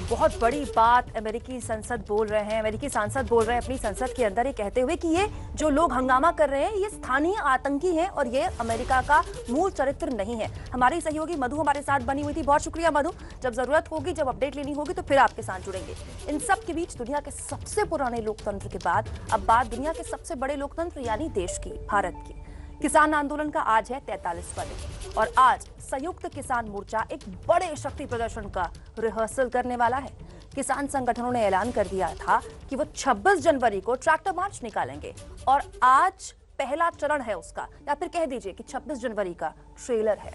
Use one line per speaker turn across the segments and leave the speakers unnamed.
बहुत बड़ी बात अमेरिकी संसद बोल रहे हैं, अमेरिकी सांसद बोल रहे हैं अपनी संसद के अंदर ये कहते हुए कि ये जो लोग हंगामा कर रहे हैं ये स्थानीय आतंकी हैं और ये अमेरिका का मूल चरित्र नहीं है। हमारी सहयोगी मधु हमारे साथ बनी हुई थी, बहुत शुक्रिया मधु। जब जरूरत होगी, जब अपडेट लेनी होगी तो फिर आपके साथ जुड़ेंगे। इन सब के बीच दुनिया के सबसे पुराने लोकतंत्र के बाद अब बात दुनिया के सबसे बड़े लोकतंत्र यानी देश की, भारत की। किसान आंदोलन का आज है 43वां दिन और आज संयुक्त किसान मोर्चा एक बड़े शक्ति प्रदर्शन का रिहर्सल करने वाला है। किसान संगठनों ने ऐलान कर दिया था कि वो 26 जनवरी को ट्रैक्टर मार्च निकालेंगे और आज पहला चरण है उसका, या फिर कह दीजिए कि 26 जनवरी का ट्रेलर है।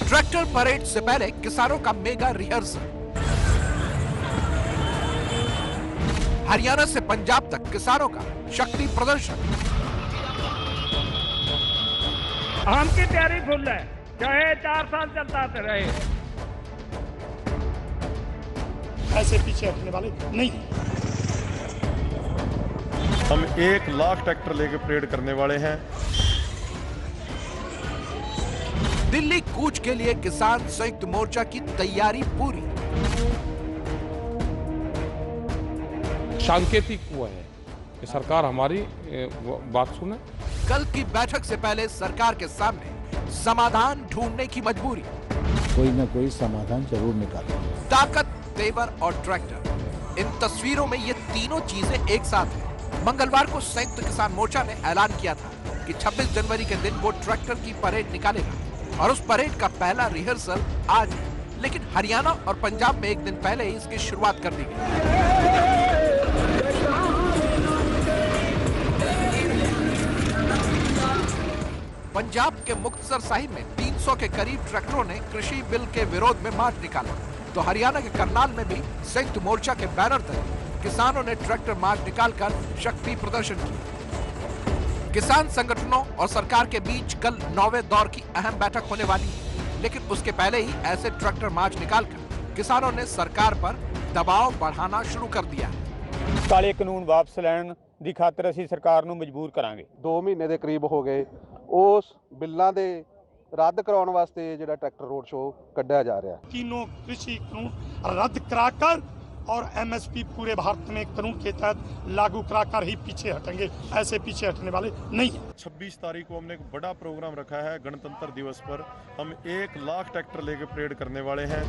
ट्रैक्टर परेड से पहले किसानों का मेगा रिहर्सल। हरियाणा से पंजाब तक किसानों का शक्ति प्रदर्शन।
आम की तैयारी फुल है, चाहे 4 साल चलता रहे।
ऐसे पीछे हटने वाले नहीं।
हम 1 लाख ट्रैक्टर लेकर परेड करने वाले हैं।
दिल्ली कूच के लिए किसान संयुक्त मोर्चा की तैयारी पूरी।
सांकेतिक हुआ है कि सरकार हमारी बात सुने।
कल की बैठक से पहले सरकार के सामने समाधान ढूंढने की मजबूरी।
कोई ना कोई समाधान जरूर निकालेंगे।
ताकत, तेवर और ट्रैक्टर, इन तस्वीरों में ये तीनों चीजें एक साथ हैं। मंगलवार को संयुक्त किसान मोर्चा ने ऐलान किया था कि 26 जनवरी के दिन वो ट्रैक्टर की परेड निकालेगा और उस परेड का पहला रिहर्सल आज है। लेकिन हरियाणा और पंजाब में एक दिन पहले ही इसकी शुरुआत कर दी गई। पंजाब के मुक्तसर साहिब में 300 के करीब ट्रैक्टरों ने कृषि बिल के विरोध में मार्च निकाला, तो हरियाणा के करनाल में भी संयुक्त मोर्चा के बैनर तले किसानों ने ट्रैक्टर मार्च निकालकर शक्ति प्रदर्शन किया। किसान संगठनों और सरकार के बीच कल 9वें दौर की अहम बैठक होने वाली है, लेकिन उसके पहले ही ऐसे ट्रैक्टर मार्च निकालकर किसानों ने सरकार पर दबाव बढ़ाना शुरू कर दिया है।
काले कानून वापस लैण दी खातर ਅਸੀਂ ਸਰਕਾਰ ਨੂੰ ਮਜਬੂਰ ਕਰਾਂਗੇ।
2 ਮਹੀਨੇ ਦੇ ਕਰੀਬ ਹੋ ਗਏ ਉਸ ਬਿੱਲਾਂ ਦੇ ਰੱਦ ਕਰਾਉਣ ਵਾਸਤੇ ਜਿਹੜਾ ट्रैक्टर रोड शो ਕੱਢਿਆ ਜਾ ਰਿਹਾ।
तीनों कृषि कानून रद्द कराकर और एमएसपी पूरे भारत में कानून के तहत लागू कराकर ही पीछे हटेंगे। ऐसे पीछे हटने वाले नहीं है।
26 तारीख को हमने एक बड़ा प्रोग्राम रखा है। गणतंत्र दिवस पर हम 1 लाख ट्रैक्टर लेकर परेड करने वाले हैं।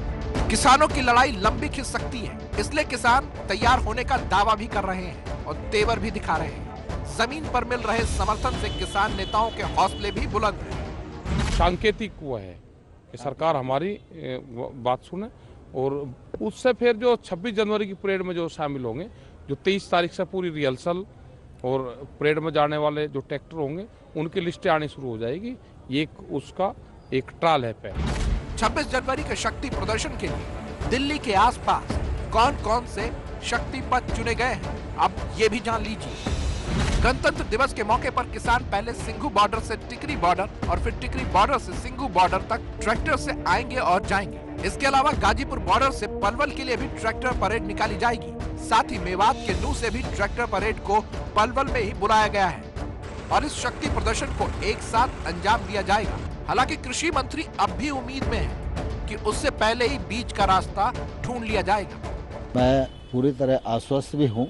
किसानों की लड़ाई लंबी खिंच सकती है, इसलिए किसान तैयार होने का दावा भी कर रहे हैं और तेवर भी दिखा रहे हैं। जमीन पर मिल रहे समर्थन से किसान नेताओं के हौसले भी बुलंद हैं।
सांकेतिक हुआ है कि सरकार हमारी बात सुने और उससे फिर जो 26 जनवरी की परेड में जो शामिल होंगे, जो 23 तारीख से पूरी रिहर्सल और परेड में जाने वाले जो ट्रैक्टर होंगे उनकी लिस्टें आनी शुरू हो जाएगी। ये उसका एक ट्रायल है पहले।
26 जनवरी के शक्ति प्रदर्शन के लिए दिल्ली के आसपास कौन कौन से शक्ति पथ चुने गए हैं, अब ये भी जान लीजिए। गणतंत्र दिवस के मौके पर किसान पहले सिंघू बॉर्डर से टिकरी बॉर्डर और फिर टिकरी बॉर्डर से सिंघू बॉर्डर तक ट्रैक्टर से आएंगे और जाएंगे। इसके अलावा गाजीपुर बॉर्डर से पलवल के लिए भी ट्रैक्टर परेड निकाली जाएगी। साथ ही मेवात के नूह से भी ट्रैक्टर परेड को पलवल में ही बुलाया गया है और इस शक्ति प्रदर्शन को एक साथ अंजाम दिया जाएगा। हालांकि कृषि मंत्री अब भी उम्मीद में है कि उससे पहले ही बीच का रास्ता ढूंढ लिया जाएगा।
मैं पूरी तरह आश्वस्त भी हूँ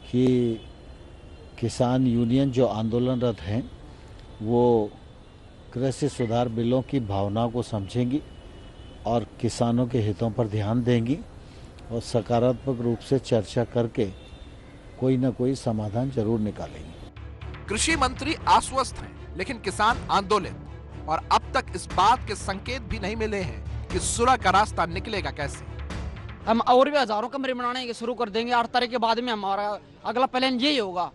कि किसान यूनियन जो आंदोलनरत हैं वो कृषि सुधार बिलों की भावनाओं को समझेंगी और किसानों के हितों पर ध्यान देंगी और सकारात्मक रूप से चर्चा करके कोई न कोई समाधान जरूर निकालेंगे।
कृषि मंत्री आश्वस्त हैं, लेकिन किसान आंदोलित और अब तक इस बात के संकेत भी नहीं मिले हैं कि सुलह का रास्ता निकलेगा कैसे।
हम और भी हजारों कमरे बनाने शुरू कर देंगे। 8 तारीख के बाद में हमारा अगला प्लान यही होगा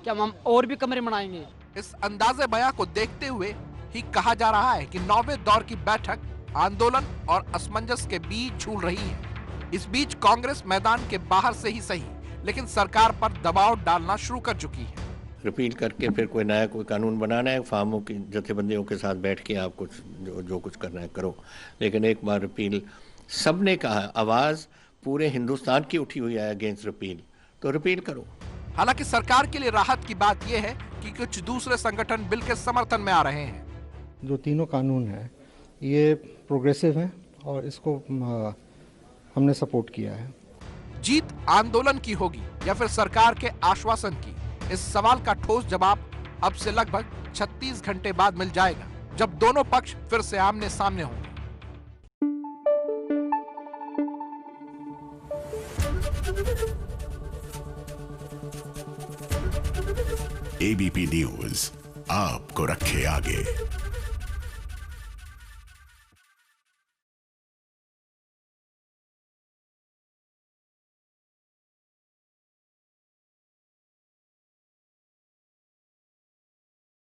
कि हम और भी कमरे बनाएंगे।
इस अंदाजे बयां को देखते हुए ही कहा जा रहा है कि 9वें दौर की बैठक आंदोलन और असमंजस के बीच झूल रही है। इस बीच कांग्रेस मैदान के बाहर से ही सही, लेकिन सरकार पर दबाव डालना शुरू कर चुकी है।
रिपील करके फिर कोई नया कोई कानून बनाना है, फार्मों की जथेबंदियों के साथ बैठ के आप कुछ जो कुछ करना है करो, लेकिन एक बार रिपील सबने कहा, आवाज पूरे हिंदुस्तान की उठी हुई है अगेंस्ट रिपील, तो रिपील करो।
हालांकि सरकार के लिए राहत की बात यह है कि कुछ दूसरे संगठन बिल के समर्थन में आ रहे हैं।
जो तीनों कानून है ये प्रोग्रेसिव हैं और इसको हमने सपोर्ट किया है।
जीत आंदोलन की होगी या फिर सरकार के आश्वासन की, इस सवाल का ठोस जवाब अब से लगभग 36 घंटे बाद मिल जाएगा, जब दोनों पक्ष फिर से आमने सामने होंगे।
एबीपी न्यूज आपको रखे आगे।